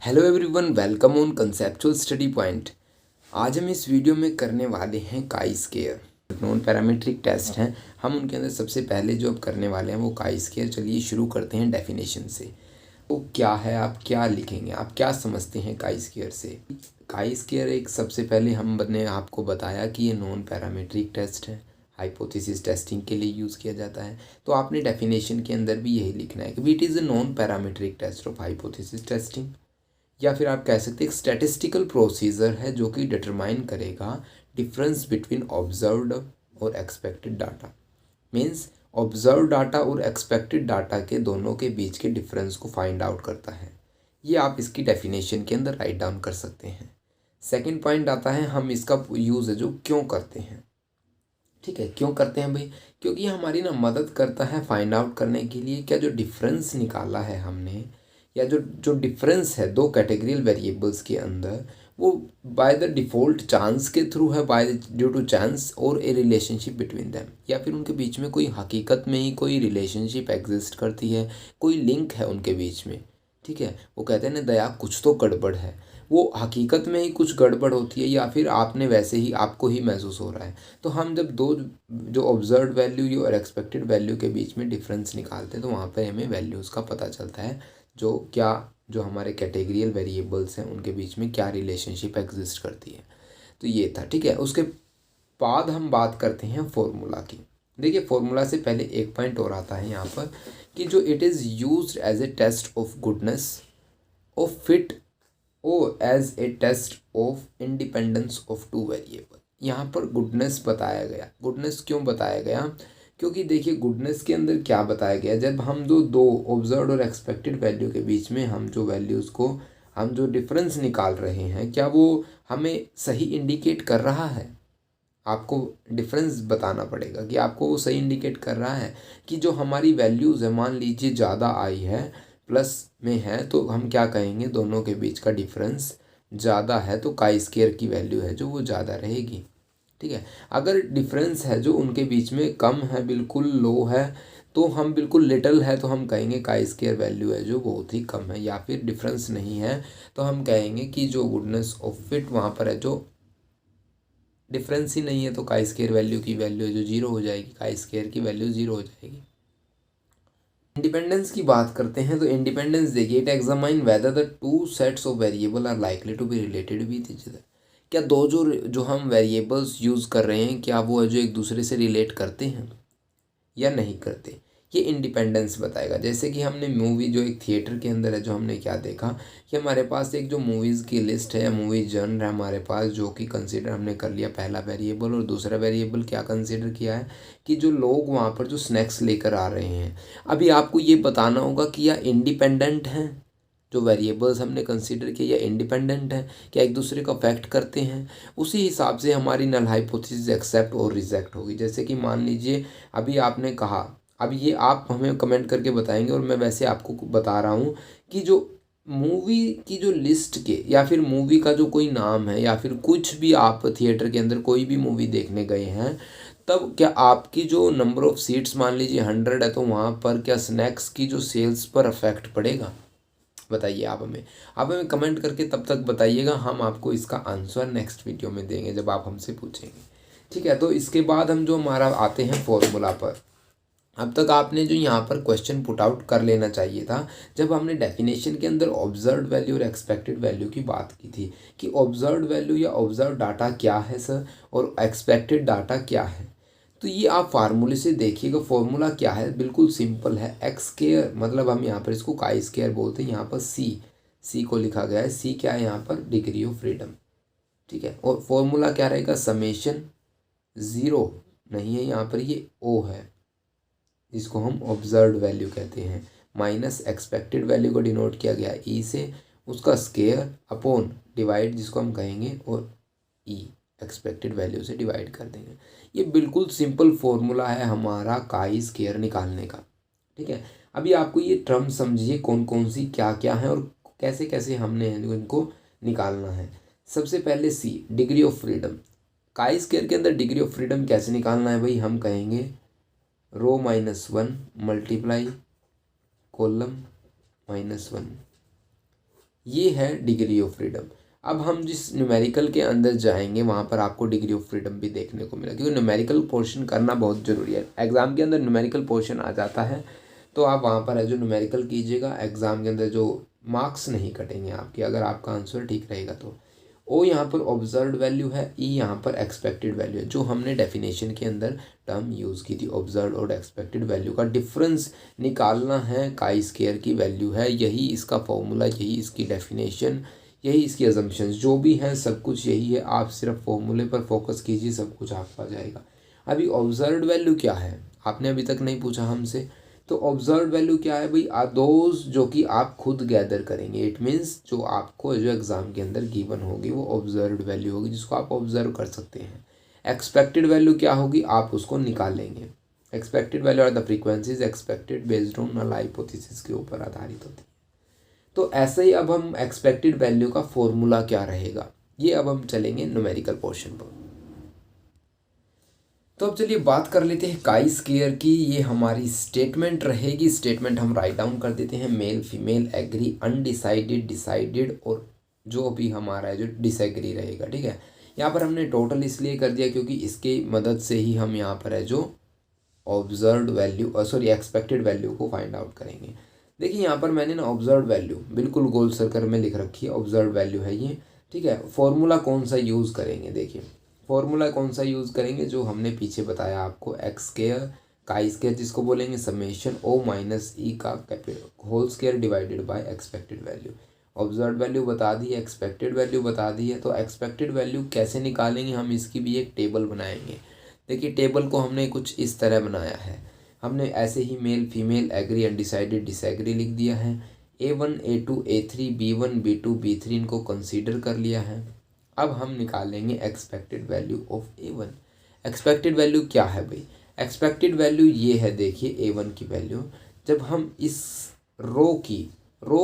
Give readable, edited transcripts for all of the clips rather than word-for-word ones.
Hello everyone, welcome on conceptual study point. आज हम इस वीडियो में करने वाले हैं chi square. Non parametric test हैं, हम उनके अंदर सबसे पहले जो अब करने वाले हैं वो काई स्क्वायर। चलिए शुरू करते हैं डेफिनेशन से। तो क्या है, आप क्या लिखेंगे, आप क्या समझते हैं काई स्क्वायर से? काई स्क्वायर एक सबसे पहले हमने आपको बताया कि ये नॉन पैरामीट्रिक टेस्ट है, हाइपोथेसिस टेस्टिंग के लिए यूज़ किया जाता है। तो आपने डेफिनेशन के अंदर भी यही लिखना है कि it is a non parametric test of hypothesis testing, या फिर आप कह सकते हैं एक स्टैटिस्टिकल प्रोसीजर है जो कि डिटरमाइन करेगा डिफरेंस बिटवीन ऑब्जर्व्ड और expected data. Means observe data और एक्सपेक्टेड डाटा के दोनों के बीच के डिफरेंस को फाइंड आउट करता है। ये आप इसकी डेफिनेशन के अंदर राइट डाउन कर सकते हैं। सेकंड पॉइंट आता है, हम इसका यूज़ है जो क्यों करते हैं। ठीक है, क्यों करते हैं भाई? क्योंकि ये हमारी ना मदद करता है फाइंड आउट करने के लिए क्या जो डिफरेंस निकाला है हमने, या जो जो डिफरेंस है दो कैटेगरियल वेरिएबल्स के अंदर, वो बाय द डिफ़ॉल्ट चांस के थ्रू है, बाय ड्यू टू चांस और ए रिलेशनशिप बिटवीन देम, या फिर उनके बीच में कोई हकीकत में ही कोई रिलेशनशिप एग्जिस्ट करती है, कोई लिंक है उनके बीच में। ठीक है, वो कहते हैं ना दया कुछ तो गड़बड़ है, वो हकीकत में ही कुछ गड़बड़ होती है या फिर आपने वैसे ही आपको ही महसूस हो रहा है। तो हम जब दो जो ऑब्जर्व वैल्यू और एक्सपेक्टेड वैल्यू के बीच में डिफरेंस निकालते हैं तो वहाँ पर हमें वैल्यूज़ का पता चलता है, जो क्या जो हमारे कैटेगरियल वेरिएबल्स हैं उनके बीच में क्या रिलेशनशिप एग्जिस्ट करती है। तो ये था। ठीक है, उसके बाद हम बात करते हैं फॉर्मूला की। देखिए, फॉर्मूला से पहले एक पॉइंट और आता है यहाँ पर कि जो it is used as a test of goodness of fit और as a test of independence of two variable. यहाँ पर गुडनेस बताया गया। गुडनेस क्यों बताया गया? क्योंकि देखिए, गुडनेस के अंदर क्या बताया गया, जब हम दो ऑब्जर्व्ड और एक्सपेक्टेड वैल्यू के बीच में हम जो वैल्यूज़ को हम जो डिफरेंस निकाल रहे हैं, क्या वो हमें सही इंडिकेट कर रहा है? आपको डिफरेंस बताना पड़ेगा कि आपको वो सही इंडिकेट कर रहा है कि जो हमारी वैल्यूज़ है, मान लीजिए ज़्यादा आई है, प्लस में है, तो हम क्या कहेंगे, दोनों के बीच का डिफरेंस ज़्यादा है तो काई स्क्वायर की वैल्यू है जो वो ज़्यादा रहेगी। ठीक है, अगर डिफरेंस है जो उनके बीच में कम है, बिल्कुल लो है, तो हम बिल्कुल लिटल है तो हम कहेंगे काई स्क्वायर वैल्यू है जो बहुत ही कम है। या फिर डिफरेंस नहीं है तो हम कहेंगे कि जो गुडनेस ऑफ फिट वहाँ पर है, जो डिफरेंस ही नहीं है तो काई स्क्वायर वैल्यू की वैल्यू जो जीरो हो जाएगी, काई स्क्वायर की वैल्यू जीरो हो जाएगी। इंडिपेंडेंस की बात करते हैं तो इंडिपेंडेंस देखिए, it examine whether the two sets of variable are likely to be related with each other. क्या दो जो जो हम वेरिएबल्स यूज़ कर रहे हैं, क्या वो है जो एक दूसरे से रिलेट करते हैं या नहीं करते, ये इंडिपेंडेंस बताएगा। जैसे कि हमने मूवी जो एक थिएटर के अंदर है, जो हमने क्या देखा कि हमारे पास एक जो मूवीज़ की लिस्ट है या मूवी जॉनर है हमारे पास, जो कि कंसीडर हमने कर लिया पहला वेरिएबल, और दूसरा वेरिएबल क्या कंसीडर किया है कि जो लोग वहाँ पर जो स्नैक्स लेकर आ रहे हैं। अभी आपको ये बताना होगा कि यह इंडिपेंडेंट हैं, जो वेरिएबल्स हमने कंसीडर किए या इंडिपेंडेंट हैं, क्या एक दूसरे को अफेक्ट करते हैं। उसी हिसाब से हमारी नल हाइपोथेसिस एक्सेप्ट और रिजेक्ट होगी। जैसे कि मान लीजिए अभी आपने कहा, अब ये आप हमें कमेंट करके बताएंगे और मैं वैसे आपको बता रहा हूँ कि जो मूवी की जो लिस्ट के या फिर मूवी का जो कोई नाम है, या फिर कुछ भी आप थिएटर के अंदर कोई भी मूवी देखने गए हैं, तब क्या आपकी जो नंबर ऑफ़ सीट्स मान लीजिए 100 है, तो वहाँ पर क्या स्नैक्स की जो सेल्स पर अफेक्ट पड़ेगा? बताइए आप हमें कमेंट करके तब तक बताइएगा, हम आपको इसका आंसर नेक्स्ट वीडियो में देंगे जब आप हमसे पूछेंगे। ठीक है, तो इसके बाद हम जो हमारा आते हैं फॉर्मूला पर। अब तक आपने जो यहाँ पर क्वेश्चन पुट आउट कर लेना चाहिए था, जब हमने डेफिनेशन के अंदर ऑब्जर्व्ड वैल्यू और एक्सपेक्टेड वैल्यू की बात की थी कि ऑब्जर्व्ड वैल्यू या ऑब्जर्व डाटा क्या है सर, और एक्सपेक्टेड डाटा क्या है। तो ये आप फार्मूले से देखिएगा, फॉर्मूला क्या है, बिल्कुल सिंपल है। एक्स स्क्वायर, मतलब हम यहाँ पर इसको काई स्क्वायर बोलते हैं, यहाँ पर सी को लिखा गया है। सी क्या है यहाँ पर? Degree of freedom. ठीक है, और फॉर्मूला क्या रहेगा? समेशन, ज़ीरो नहीं है यहाँ पर, ये ओ है जिसको हम ऑब्जर्व्ड वैल्यू कहते हैं, माइनस एक्सपेक्टेड वैल्यू को डिनोट किया गया ई से, उसका स्क्वायर अपॉन डिवाइड जिसको हम कहेंगे, और ई एक्सपेक्टेड वैल्यू से डिवाइड कर देंगे। ये बिल्कुल सिंपल फॉर्मूला है हमारा काई स्क्वायर निकालने का। ठीक है, अभी आपको ये टर्म समझिए कौन कौन सी क्या क्या है और कैसे कैसे हमने इनको निकालना है। सबसे पहले see, degree of freedom. Chi square के अंदर डिग्री ऑफ फ्रीडम कैसे निकालना है भाई? हम कहेंगे रो -1 मल्टीप्लाई कॉलम -1, ये है डिग्री ऑफ फ्रीडम। अब हम जिस न्यूमेरिकल के अंदर जाएंगे वहाँ पर आपको डिग्री ऑफ फ्रीडम भी देखने को मिलेगा, क्योंकि न्यूमेरिकल पोर्शन करना बहुत ज़रूरी है। एग्ज़ाम के अंदर न्यूमेरिकल पोर्शन आ जाता है तो आप वहाँ पर है जो न्यूमेरिकल कीजिएगा, एग्ज़ाम के अंदर जो मार्क्स नहीं कटेंगे आपके, अगर आपका आंसर ठीक रहेगा तो। ओ यहाँ पर ऑब्जर्व्ड वैल्यू है, ई यहाँ पर एक्सपेक्टेड वैल्यू है, जो हमने डेफिनेशन के अंदर टर्म यूज़ की थी। ऑब्जर्व्ड और एक्सपेक्टेड वैल्यू का डिफरेंस निकालना है, काई स्क्वायर की वैल्यू है, यही इसका फॉर्मूला, यही इसकी डेफिनेशन, यही इसकी अजम्पशंस जो भी हैं, सब कुछ यही है। आप सिर्फ फॉर्मूले पर फोकस कीजिए, सब कुछ आपको आ जाएगा। अभी ऑब्जर्व्ड वैल्यू क्या है, आपने अभी तक नहीं पूछा हमसे। तो ऑब्जर्व वैल्यू क्या है भाई, आर दोज जो कि आप खुद गैदर करेंगे। इट मीन्स जो आपको जो एग्ज़ाम के अंदर गिवन होगी वो ऑब्जर्व वैल्यू होगी, जिसको आप ऑब्जर्व कर सकते हैं। एक्सपेक्टेड वैल्यू क्या होगी, आप उसको निकालेंगे। Expected value are the frequencies expected based on null hypothesis के ऊपर आधारित होती है। तो ऐसे ही अब हम एक्सपेक्टेड वैल्यू का फॉर्मूला क्या रहेगा, ये अब हम चलेंगे न्यूमेरिकल पोर्शन पर। तो अब चलिए बात कर लेते हैं काई स्क्वायर की। ये हमारी स्टेटमेंट रहेगी। स्टेटमेंट हम राइट डाउन कर देते हैं, male female agree undecided decided और जो भी हमारा है जो डिसएग्री रहेगा। ठीक है, यहाँ पर हमने टोटल इसलिए कर दिया क्योंकि इसके मदद से ही हम यहाँ पर है जो observed value sorry expected value को फाइंड आउट करेंगे। देखिए यहाँ पर मैंने ना ऑब्जर्व्ड वैल्यू बिल्कुल गोल सर्कल में लिख रखी है, ऑब्जर्व्ड वैल्यू है ये। ठीक है, फॉर्मूला कौन सा यूज़ करेंगे, देखिए फॉर्मूला कौन सा यूज़ करेंगे, जो हमने पीछे बताया आपको, एक्स स्क्वायर काई स्क्वायर जिसको बोलेंगे समेशन ओ माइनस ई का whole square divided by expected value. Observed value बता दी है, एक्सपेक्टेड वैल्यू बता दी है, तो एक्सपेक्टेड वैल्यू कैसे निकालेंगे हम, इसकी भी एक टेबल बनाएंगे। देखिए टेबल को हमने कुछ इस तरह बनाया है, हमने ऐसे ही male female agree undecided disagree लिख दिया है। A1 A2 A3 B1 B2 B3 इनको कंसीडर कर लिया है। अब हम निकालेंगे expected value of A1। Expected value क्या है भाई, एक्सपेक्टेड वैल्यू ये है, देखिए A1 की वैल्यू जब हम इस रो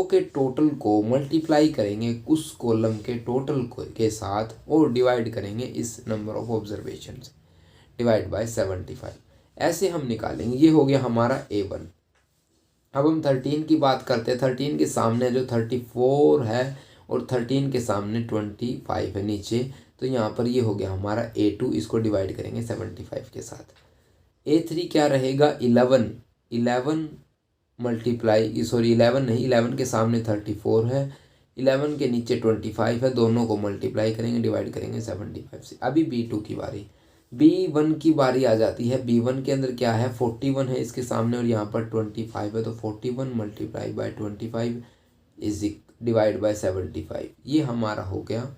के टोटल को मल्टीप्लाई करेंगे उस कॉलम के टोटल के साथ और डिवाइड करेंगे इस नंबर ऑफ ऑब्जर्वेशन से, डिवाइड बाय 75, ऐसे हम निकालेंगे। ये हो गया हमारा A1। अब हम 13 की बात करते हैं। 13 के सामने जो 34 है और 13 के सामने 25 है नीचे, तो यहाँ पर ये हो गया हमारा A2, इसको डिवाइड करेंगे 75 के साथ। A3 क्या रहेगा, 11 मल्टीप्लाई सॉरी 11 नहीं, 11 के सामने 34 है, 11 के नीचे 25 है, दोनों को मल्टीप्लाई करेंगे, डिवाइड करेंगे 75 से। अभी B2 की बारी, B1 की बारी आ जाती है। B1 के अंदर क्या है, 41 है इसके सामने और यहाँ पर 25 है, तो 41 multiply by 25 is divide by 75, ये हमारा हो गया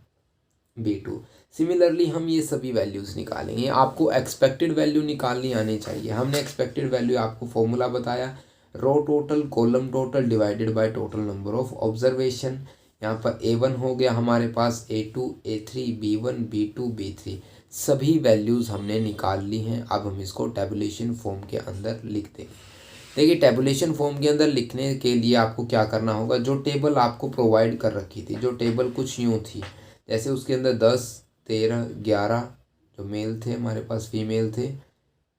B2। सिमिलरली हम ये सभी वैल्यूज़ निकालेंगे। आपको एक्सपेक्टेड वैल्यू निकालनी आनी चाहिए। हमने एक्सपेक्टेड वैल्यू आपको फॉर्मूला बताया, row total column total divided by total number of observation. यहाँ पर A1 हो गया हमारे पास, A2 A3 B1 B2 B3 सभी वैल्यूज़ हमने निकाल ली हैं। अब हम इसको टेबुलेशन फॉर्म के अंदर लिख देंगे। देखिए टेबुलेशन फॉर्म के अंदर लिखने के लिए आपको क्या करना होगा, जो टेबल आपको प्रोवाइड कर रखी थी, जो टेबल कुछ यूँ थी, जैसे उसके अंदर 10 13 11 जो मेल थे हमारे पास, फीमेल थे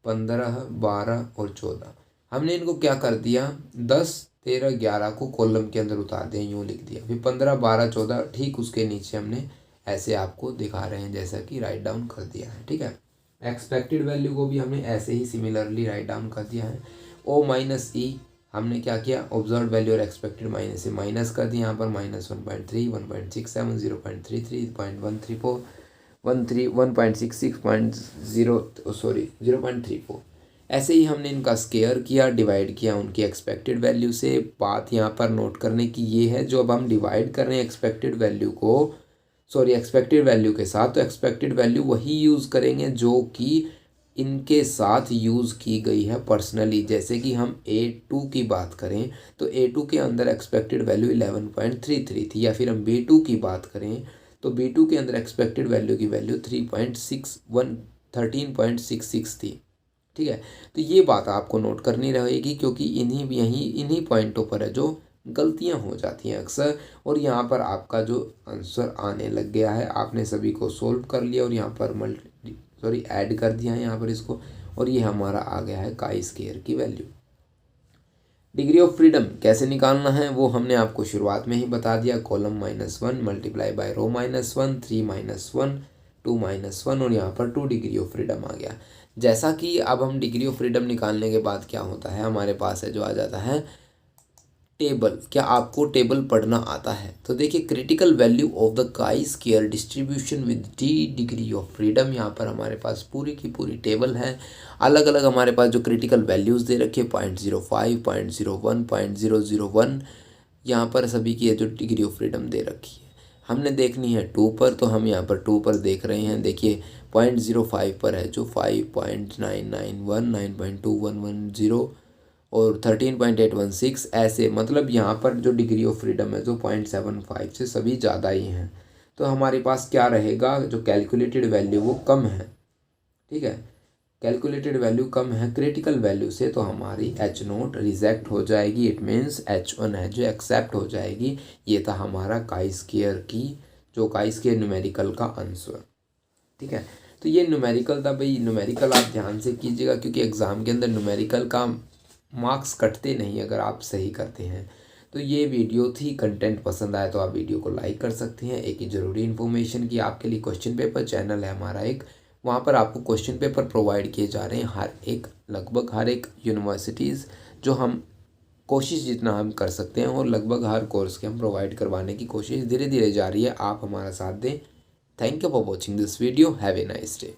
15 12 और 14, हमने इनको क्या कर दिया 10 13 11 को कॉलम के अंदर उतार दिया, यूँ लिख दिया। फिर 15 12 14 ठीक उसके नीचे हमने ऐसे आपको दिखा रहे हैं जैसा कि राइट डाउन कर दिया है। ठीक है, एक्सपेक्टेड वैल्यू को भी हमने ऐसे ही सिमिलरली राइट डाउन कर दिया है। O माइनस ई हमने क्या किया, ऑब्जर्व वैल्यू और एक्सपेक्टेड माइनस से माइनस कर दिया, यहाँ पर -1.3 1.67 0.33 0.134 1.66 सॉरी 0.34, ऐसे ही हमने इनका स्केयर किया, डिवाइड किया उनकी एक्सपेक्टेड वैल्यू से। बात यहाँ पर नोट करने की ये है, जो अब हम डिवाइड कर रहे हैं एक्सपेक्टेड वैल्यू को सॉरी एक्सपेक्टेड वैल्यू के साथ, तो एक्सपेक्टेड वैल्यू वही यूज़ करेंगे जो कि इनके साथ यूज़ की गई है पर्सनली। जैसे कि हम A2 की बात करें तो A2 के अंदर एक्सपेक्टेड वैल्यू 11.33 थी, या फिर हम B2 की बात करें तो B2 के अंदर एक्सपेक्टेड वैल्यू की वैल्यू 13.66 थी। ठीक है, तो ये बात आपको नोट करनी रहेगी, क्योंकि इन्हीं पॉइंटों पर है जो गलतियां हो जाती हैं अक्सर। और यहाँ पर आपका जो आंसर आने लग गया है, आपने सभी को सोल्व कर लिया और यहाँ पर ऐड कर दिया है यहाँ पर इसको, और ये हमारा आ गया है काई स्क्वायर की वैल्यू। डिग्री ऑफ फ्रीडम कैसे निकालना है वो हमने आपको शुरुआत में ही बता दिया। कॉलम -1 मल्टीप्लाई बाय रो -1, 3 -1, 2 -1 और यहाँ पर 2 डिग्री ऑफ फ्रीडम आ गया। जैसा कि अब हम डिग्री ऑफ फ्रीडम निकालने के बाद क्या होता है, हमारे पास है जो आ जाता है टेबल। क्या आपको टेबल पढ़ना आता है? तो देखिए, critical value of the chi square distribution with D degree of freedom, यहाँ पर हमारे पास पूरी की पूरी टेबल है। अलग अलग हमारे पास जो क्रिटिकल वैल्यूज़ दे रखे 0.05, 0.01, 0.001, यहाँ पर सभी की जो डिग्री ऑफ फ्रीडम दे रखी है। हमने देखनी है 2 पर, तो हम यहाँ पर 2 पर देख रहे हैं। देखिए 0.05 पर है जो 5.991, 9.2110 और 13.816, ऐसे मतलब यहाँ पर जो डिग्री ऑफ फ्रीडम है जो 0.75 से सभी ज़्यादा ही हैं। तो हमारे पास क्या रहेगा, जो कैलकुलेटेड वैल्यू वो कम है। ठीक है, कैलकुलेटेड वैल्यू कम है क्रिटिकल वैल्यू से, तो हमारी H0 रिजेक्ट हो जाएगी। इट मीन्स H1 है जो एक्सेप्ट हो जाएगी। ये था हमारा काई स्क्वायर की जो काई स्क्वायर न्यूमेरिकल का आंसर। ठीक है, तो ये न्यूमेरिकल था भाई। न्यूमेरिकल आप ध्यान से कीजिएगा क्योंकि एग्ज़ाम के अंदर न्यूमेरिकल का मार्क्स कटते नहीं अगर आप सही करते हैं। तो ये वीडियो थी, कंटेंट पसंद आया तो आप वीडियो को लाइक कर सकते हैं। एक ज़रूरी इन्फॉर्मेशन की आपके लिए क्वेश्चन पेपर चैनल है हमारा एक, वहाँ पर आपको क्वेश्चन पेपर प्रोवाइड किए जा रहे हैं लगभग हर एक यूनिवर्सिटीज़, जो हम कोशिश जितना हम कर सकते हैं और लगभग हर कोर्स के हम प्रोवाइड करवाने की कोशिश धीरे धीरे जारी है। आप हमारा साथ दें। Thank you for watching this video. Have a nice day.